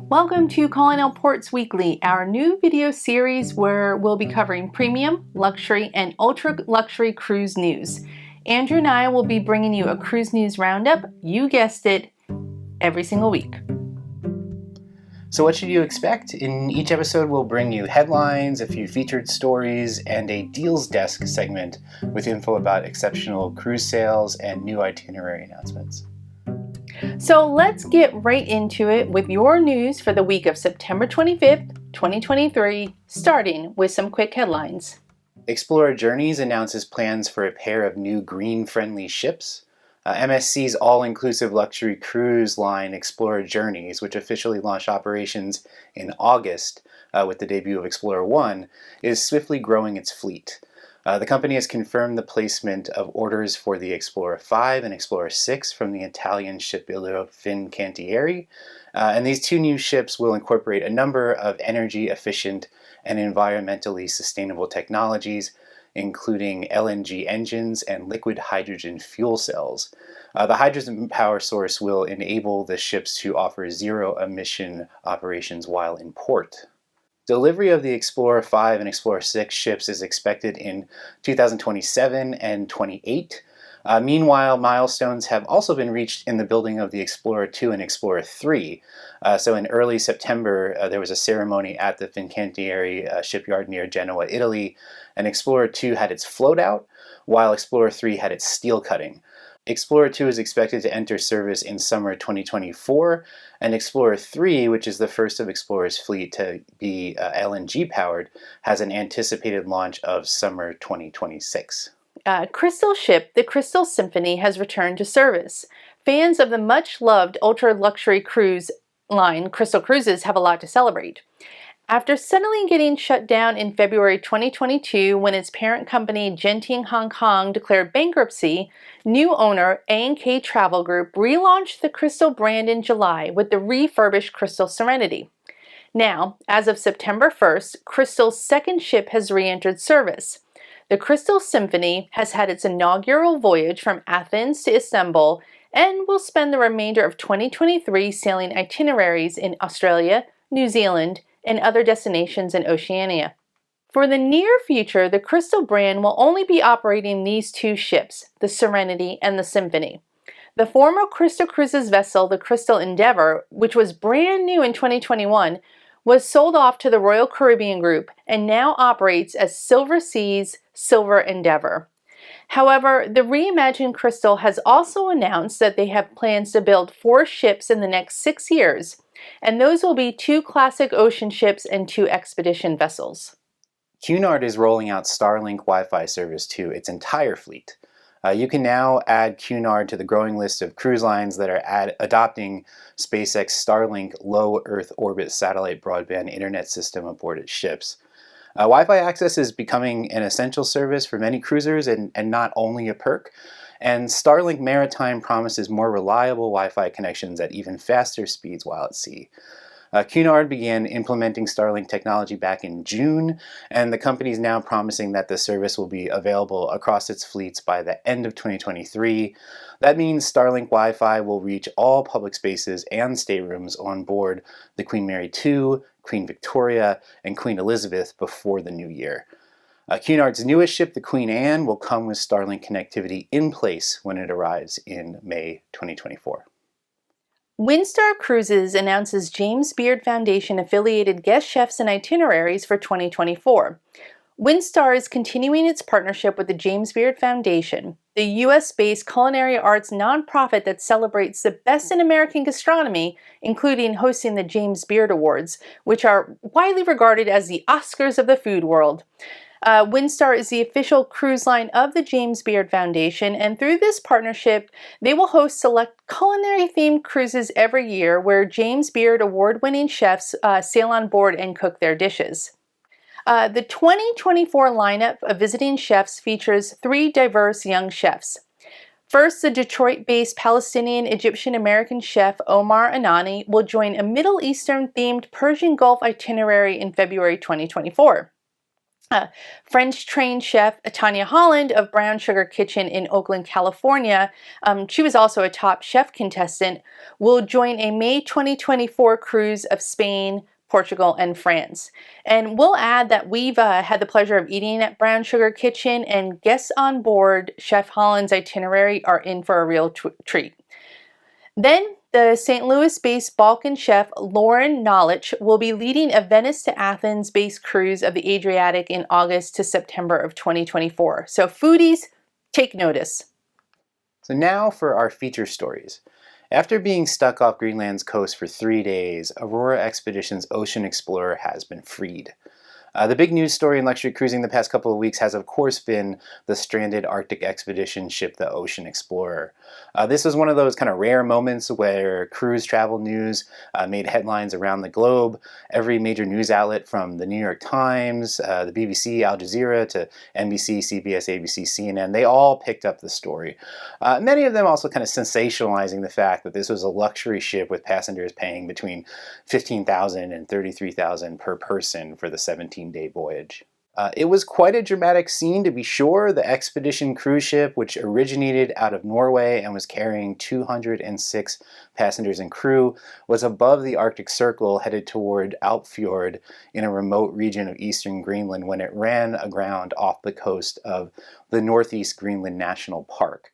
Welcome to Calling Out Ports Weekly, our new video series where we'll be covering premium, luxury, and ultra-luxury cruise news. Andrew and I will be bringing you a cruise news roundup, you guessed it, every single week. So what should you expect? In each episode, we'll bring you headlines, a few featured stories, and a deals desk segment with info about exceptional cruise sales and new itinerary announcements. So let's get right into it with your news for the week of September 25th, 2023, starting with some quick headlines. Explora Journeys announces plans for a pair of new green-friendly ships. MSC's all-inclusive luxury cruise line Explora Journeys, which officially launched operations in August with the debut of Explora One, is swiftly growing its fleet. The company has confirmed the placement of orders for the Explora 5 and Explora 6 from the Italian shipbuilder Fincantieri. And these two new ships will incorporate a number of energy-efficient and environmentally sustainable technologies, including LNG engines and liquid hydrogen fuel cells. The hydrogen power source will enable the ships to offer zero-emission operations while in port. Delivery of the Explora 5 and Explora 6 ships is expected in 2027 and 28. Meanwhile, milestones have also been reached in the building of the Explora 2 and Explora 3. So in early September, there was a ceremony at the Fincantieri shipyard near Genoa, Italy, and Explora 2 had its float out, while Explora 3 had its steel cutting. Explora 2 is expected to enter service in summer 2024, and Explora 3, which is the first of Explora's fleet to be LNG powered, has an anticipated launch of summer 2026. Crystal ship, the Crystal Symphony, has returned to service. Fans of the much-loved ultra-luxury cruise line Crystal Cruises have a lot to celebrate. After suddenly getting shut down in February 2022 when its parent company Genting Hong Kong declared bankruptcy, new owner A&K Travel Group relaunched the Crystal brand in July with the refurbished Crystal Serenity. Now, as of September 1st, Crystal's second ship has re-entered service. The Crystal Symphony has had its inaugural voyage from Athens to Istanbul and will spend the remainder of 2023 sailing itineraries in Australia, New Zealand, and other destinations in Oceania. For the near future, the Crystal brand will only be operating these two ships, the Serenity and the Symphony. The former Crystal Cruises vessel, the Crystal Endeavour, which was brand new in 2021, was sold off to the Royal Caribbean Group and now operates as Silversea's Silver Endeavour. However, the reimagined Crystal has also announced that they have plans to build 4 ships in the next 6 years, and those will be 2 classic ocean ships and 2 expedition vessels. Cunard is rolling out Starlink Wi-Fi service to its entire fleet. You can now add Cunard to the growing list of cruise lines that are adopting SpaceX Starlink low Earth orbit satellite broadband internet system aboard its ships. Wi-Fi access is becoming an essential service for many cruisers and not only a perk. And Starlink Maritime promises more reliable Wi-Fi connections at even faster speeds while at sea. Cunard began implementing Starlink technology back in June, and the company is now promising that the service will be available across its fleets by the end of 2023. That means Starlink Wi-Fi will reach all public spaces and staterooms on board the Queen Mary II, Queen Victoria, and Queen Elizabeth before the new year. Cunard's newest ship, the Queen Anne, will come with Starlink connectivity in place when it arrives in May 2024. Windstar Cruises announces James Beard Foundation affiliated guest chefs and itineraries for 2024. Windstar is continuing its partnership with the James Beard Foundation, the US-based culinary arts nonprofit that celebrates the best in American gastronomy, including hosting the James Beard Awards, which are widely regarded as the Oscars of the food world. Windstar is the official cruise line of the James Beard Foundation, and through this partnership, they will host select culinary-themed cruises every year where James Beard award-winning chefs sail on board and cook their dishes. The 2024 lineup of visiting chefs features 3 diverse young chefs. First, the Detroit-based Palestinian Egyptian-American chef Omar Anani will join a Middle Eastern-themed Persian Gulf itinerary in February 2024. French-trained chef Tanya Holland of Brown Sugar Kitchen in Oakland, California, she was also a top chef contestant, will join a May 2024 cruise of Spain, Portugal, and France. And we'll add that we've had the pleasure of eating at Brown Sugar Kitchen, and guests on board Chef Holland's itinerary are in for a real treat. Then, the St. Louis-based Balkan chef Lauren Knowledge will be leading a Venice to Athens-based cruise of the Adriatic in August to September of 2024. So foodies, take notice. So now for our feature stories. After being stuck off Greenland's coast for 3 days, Aurora Expeditions' Ocean Explorer has been freed. The big news story in luxury cruising the past couple of weeks has, of course, been the stranded Arctic expedition ship, the Ocean Explorer. This was one of those kind of rare moments where cruise travel news made headlines around the globe. Every major news outlet, from the New York Times, the BBC, Al Jazeera, to NBC, CBS, ABC, CNN, they all picked up the story. Many of them also kind of sensationalizing the fact that this was a luxury ship with passengers paying between $15,000 and $33,000 per person for the 17-day voyage. It was quite a dramatic scene, to be sure. The expedition cruise ship, which originated out of Norway and was carrying 206 passengers and crew, was above the Arctic Circle, headed toward Alpfjord in a remote region of eastern Greenland, when it ran aground off the coast of the Northeast Greenland National Park.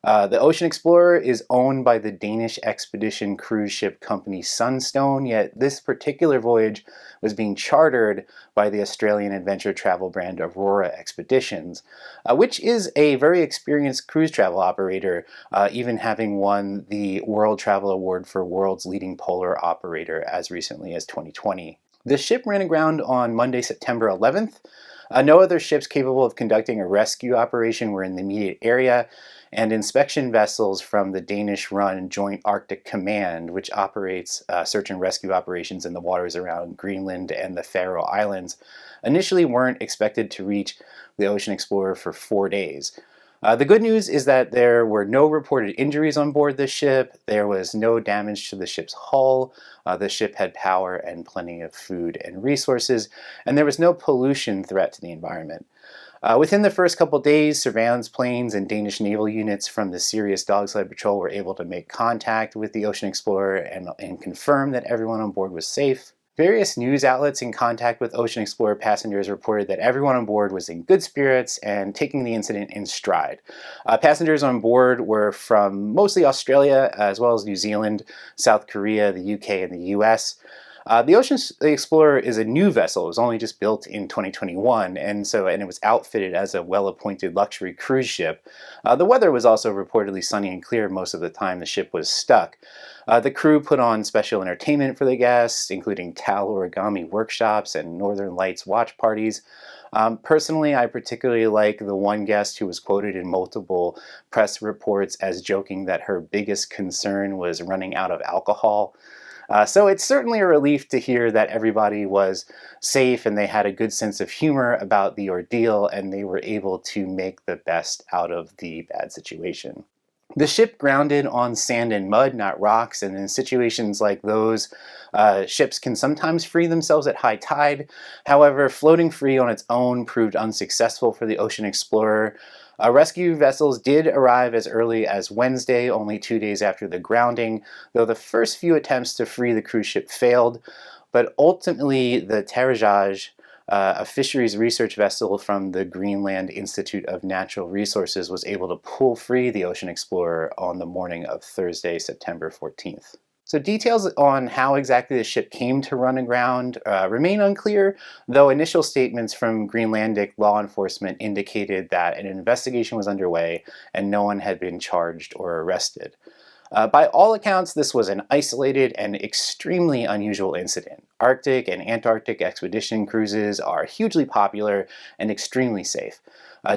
The Ocean Explorer is owned by the Danish expedition cruise ship company Sunstone, yet this particular voyage was being chartered by the Australian adventure travel brand Aurora Expeditions, which is a very experienced cruise travel operator, even having won the World Travel Award for World's Leading Polar Operator as recently as 2020. The ship ran aground on Monday, September 11th. No other ships capable of conducting a rescue operation were in the immediate area, and inspection vessels from the Danish-run Joint Arctic Command, which operates search and rescue operations in the waters around Greenland and the Faroe Islands, initially weren't expected to reach the Ocean Explorer for 4 days. The good news is that there were no reported injuries on board the ship. There was no damage to the ship's hull. The ship had power and plenty of food and resources, and there was no pollution threat to the environment. Within the first couple days, surveillance planes and Danish naval units from the Sirius Dog Sled Patrol were able to make contact with the Ocean Explorer and confirm that everyone on board was safe. Various news outlets in contact with Ocean Explorer passengers reported that everyone on board was in good spirits and taking the incident in stride. Passengers on board were from mostly Australia, as well as New Zealand, South Korea, the UK, and the US. The Ocean Explorer is a new vessel. It was only just built in 2021, and it was outfitted as a well-appointed luxury cruise ship. The weather was also reportedly sunny and clear most of the time the ship was stuck. The crew put on special entertainment for the guests, including towel origami workshops and Northern Lights watch parties. Personally, I particularly like the one guest who was quoted in multiple press reports as joking that her biggest concern was running out of alcohol. So it's certainly a relief to hear that everybody was safe and they had a good sense of humor about the ordeal, and they were able to make the best out of the bad situation. The ship grounded on sand and mud, not rocks, and in situations like those, ships can sometimes free themselves at high tide. However, floating free on its own proved unsuccessful for the Ocean Explorer. Rescue vessels did arrive as early as Wednesday, only 2 days after the grounding, though the first few attempts to free the cruise ship failed. But ultimately, the Terrajaj, a fisheries research vessel from the Greenland Institute of Natural Resources, was able to pull free the Ocean Explorer on the morning of Thursday, September 14th. So details on how exactly the ship came to run aground remain unclear, though initial statements from Greenlandic law enforcement indicated that an investigation was underway and no one had been charged or arrested. By all accounts, this was an isolated and extremely unusual incident. Arctic and Antarctic expedition cruises are hugely popular and extremely safe.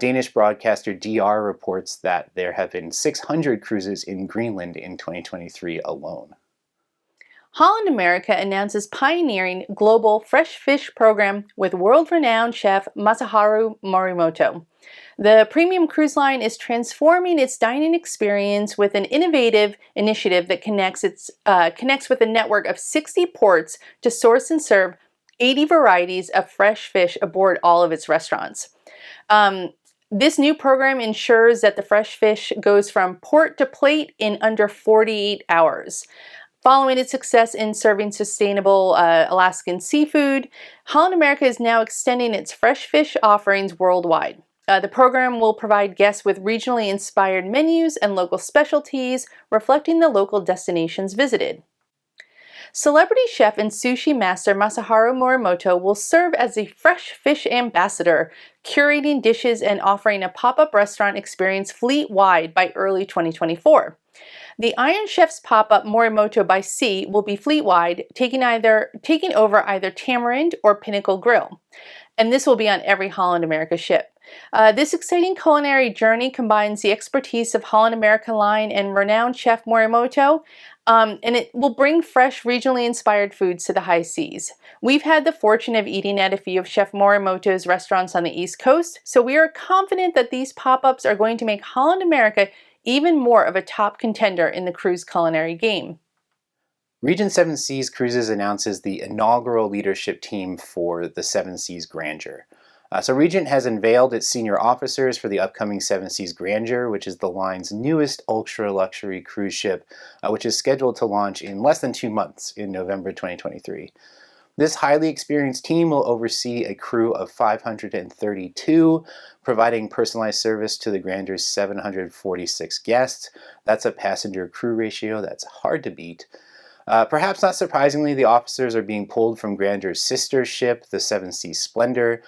Danish broadcaster DR reports that there have been 600 cruises in Greenland in 2023 alone. Holland America announces pioneering global fresh fish program with world-renowned chef Masaharu Morimoto. The premium cruise line is transforming its dining experience with an innovative initiative that connects with a network of 60 ports to source and serve 80 varieties of fresh fish aboard all of its restaurants. This new program ensures that the fresh fish goes from port to plate in under 48 hours. Following its success in serving sustainable Alaskan seafood, Holland America is now extending its fresh fish offerings worldwide. The program will provide guests with regionally inspired menus and local specialties, reflecting the local destinations visited. Celebrity chef and sushi master Masaharu Morimoto will serve as the fresh fish ambassador, curating dishes and offering a pop-up restaurant experience fleet-wide by early 2024. The Iron Chef's pop-up Morimoto by Sea will be fleet-wide, taking over either Tamarind or Pinnacle Grill. And this will be on every Holland America ship. This exciting culinary journey combines the expertise of Holland America Line and renowned chef Morimoto, and it will bring fresh, regionally inspired foods to the high seas. We've had the fortune of eating at a few of Chef Morimoto's restaurants on the East Coast, so we are confident that these pop-ups are going to make Holland America even more of a top contender in the cruise culinary game. Regent Seven Seas Cruises announces the inaugural leadership team for the Seven Seas Grandeur. So Regent has unveiled its senior officers for the upcoming Seven Seas Grandeur, which is the line's newest ultra-luxury cruise ship, which is scheduled to launch in less than 2 months in November 2023. This highly experienced team will oversee a crew of 532, providing personalized service to the Grandeur's 746 guests. That's a passenger-crew ratio that's hard to beat. Perhaps not surprisingly, the officers are being pulled from Grandeur's sister ship, the Seven Seas Splendor.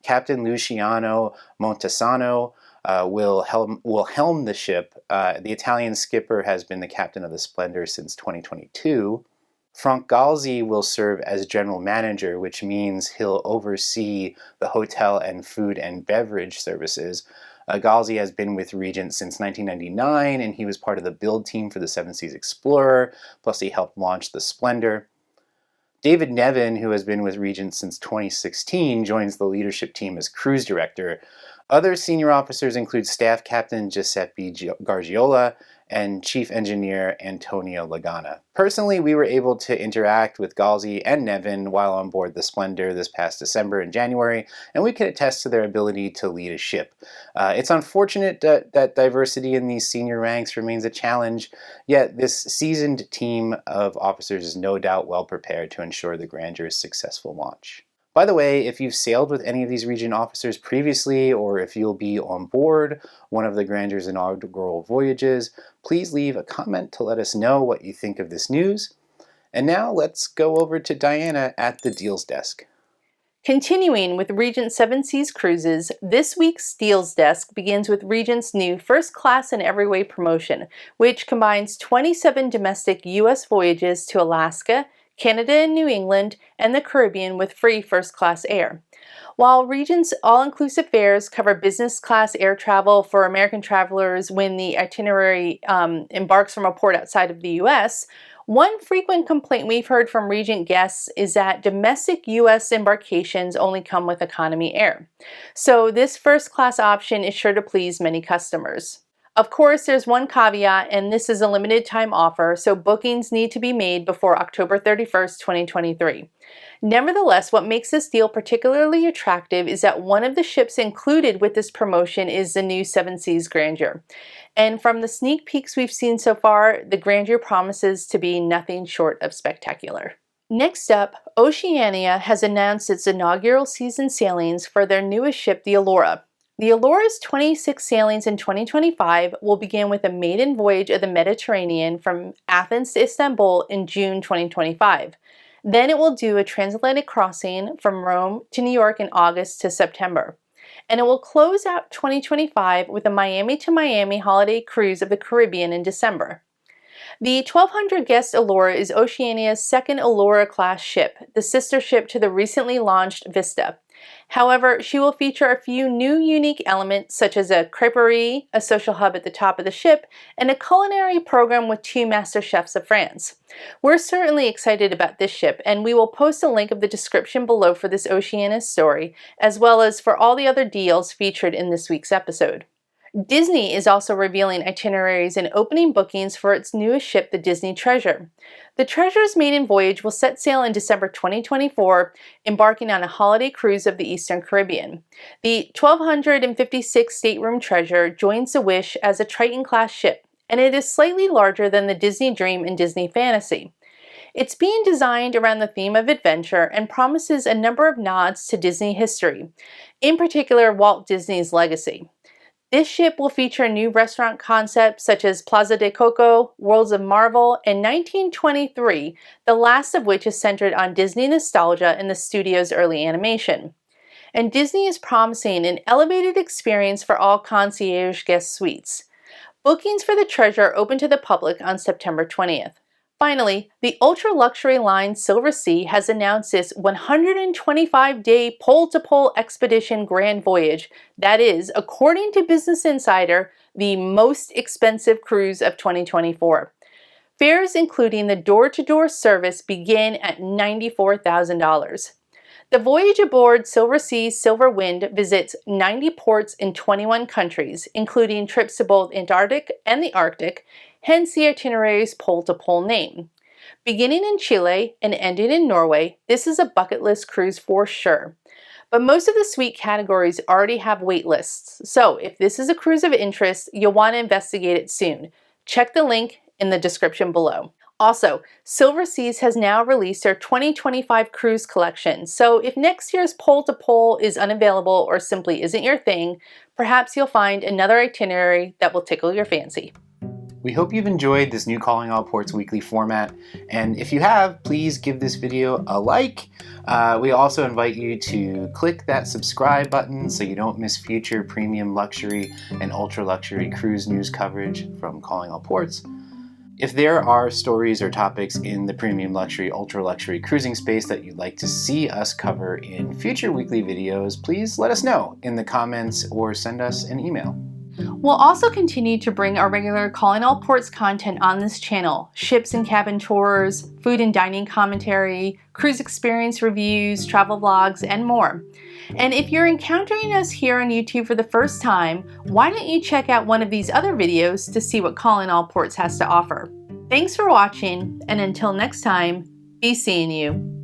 Captain Luciano Montesano will helm the ship. The Italian skipper has been the captain of the Splendor since 2022. Frank Galzi will serve as general manager, which means he'll oversee the hotel and food and beverage services. Galzi has been with Regent since 1999, and he was part of the build team for the Seven Seas Explorer, plus he helped launch the Splendor. David Nevin, who has been with Regent since 2016, joins the leadership team as cruise director. Other senior officers include Staff Captain Giuseppe Gargiola and Chief Engineer Antonio Lagana. Personally, we were able to interact with Galzi and Nevin while on board the Splendor this past December and January, and we can attest to their ability to lead a ship. It's unfortunate that diversity in these senior ranks remains a challenge, yet this seasoned team of officers is no doubt well prepared to ensure the Grandeur's successful launch. By the way, if you've sailed with any of these Regent officers previously, or if you'll be on board one of the Grandeur's inaugural voyages, please leave a comment to let us know what you think of this news. And now let's go over to Diana at the Deals Desk. Continuing with Regent Seven Seas Cruises, this week's Deals Desk begins with Regent's new First Class in Every Way promotion, which combines 27 domestic U.S. voyages to Alaska, Canada and New England, and the Caribbean with free first-class air. While Regent's all-inclusive fares cover business class air travel for American travelers when the itinerary embarks from a port outside of the U.S., one frequent complaint we've heard from Regent guests is that domestic U.S. embarkations only come with economy air. So this first-class option is sure to please many customers. Of course, there's one caveat, and this is a limited time offer, so bookings need to be made before October 31st, 2023. Nevertheless, what makes this deal particularly attractive is that one of the ships included with this promotion is the new Seven Seas Grandeur. And from the sneak peeks we've seen so far, the Grandeur promises to be nothing short of spectacular. Next up, Oceania has announced its inaugural season sailings for their newest ship, the Aurora. The Aurora's 26 sailings in 2025 will begin with a maiden voyage of the Mediterranean from Athens to Istanbul in June 2025. Then it will do a transatlantic crossing from Rome to New York in August to September. And it will close out 2025 with a Miami to Miami holiday cruise of the Caribbean in December. The 1,200-guest Aurora is Oceania's second Aurora-class ship, the sister ship to the recently launched Vista. However, she will feature a few new unique elements such as a creperie, a social hub at the top of the ship, and a culinary program with 2 master chefs of France. We're certainly excited about this ship, and we will post a link of the description below for this Oceania story, as well as for all the other deals featured in this week's episode. Disney is also revealing itineraries and opening bookings for its newest ship, the Disney Treasure. The Treasure's maiden voyage will set sail in December 2024, embarking on a holiday cruise of the Eastern Caribbean. The 1,256 stateroom Treasure joins the Wish as a Triton-class ship, and it is slightly larger than the Disney Dream and Disney Fantasy. It's being designed around the theme of adventure and promises a number of nods to Disney history, in particular Walt Disney's legacy. This ship will feature new restaurant concepts such as Plaza de Coco, Worlds of Marvel, and 1923, the last of which is centered on Disney nostalgia in the studio's early animation. And Disney is promising an elevated experience for all concierge guest suites. Bookings for the Treasure open to the public on September 20th. Finally, the ultra-luxury line Silversea has announced its 125-day pole-to-pole expedition grand voyage that is, according to Business Insider, the most expensive cruise of 2024. Fares including the door-to-door service begin at $94,000. The voyage aboard Silversea's Silver Wind visits 90 ports in 21 countries, including trips to both Antarctic and the Arctic, hence the itinerary's pole-to-pole name. Beginning in Chile and ending in Norway, this is a bucket list cruise for sure. But most of the suite categories already have wait lists, so if this is a cruise of interest, you'll want to investigate it soon. Check the link in the description below. Also, Silverseas has now released their 2025 cruise collection, so if next year's pole-to-pole is unavailable or simply isn't your thing, perhaps you'll find another itinerary that will tickle your fancy. We hope you've enjoyed this new Calling All Ports weekly format, and if you have, please give this video a like. We also invite you to click that subscribe button so you don't miss future premium luxury and ultra luxury cruise news coverage from Calling All Ports. If there are stories or topics in the premium luxury, ultra luxury cruising space that you'd like to see us cover in future weekly videos, please let us know in the comments or send us an email. We'll also continue to bring our regular Calling All Ports content on this channel: ships and cabin tours, food and dining commentary, cruise experience reviews, travel vlogs, and more. And if you're encountering us here on YouTube for the first time, why don't you check out one of these other videos to see what Calling All Ports has to offer. Thanks for watching, and until next time, be seeing you.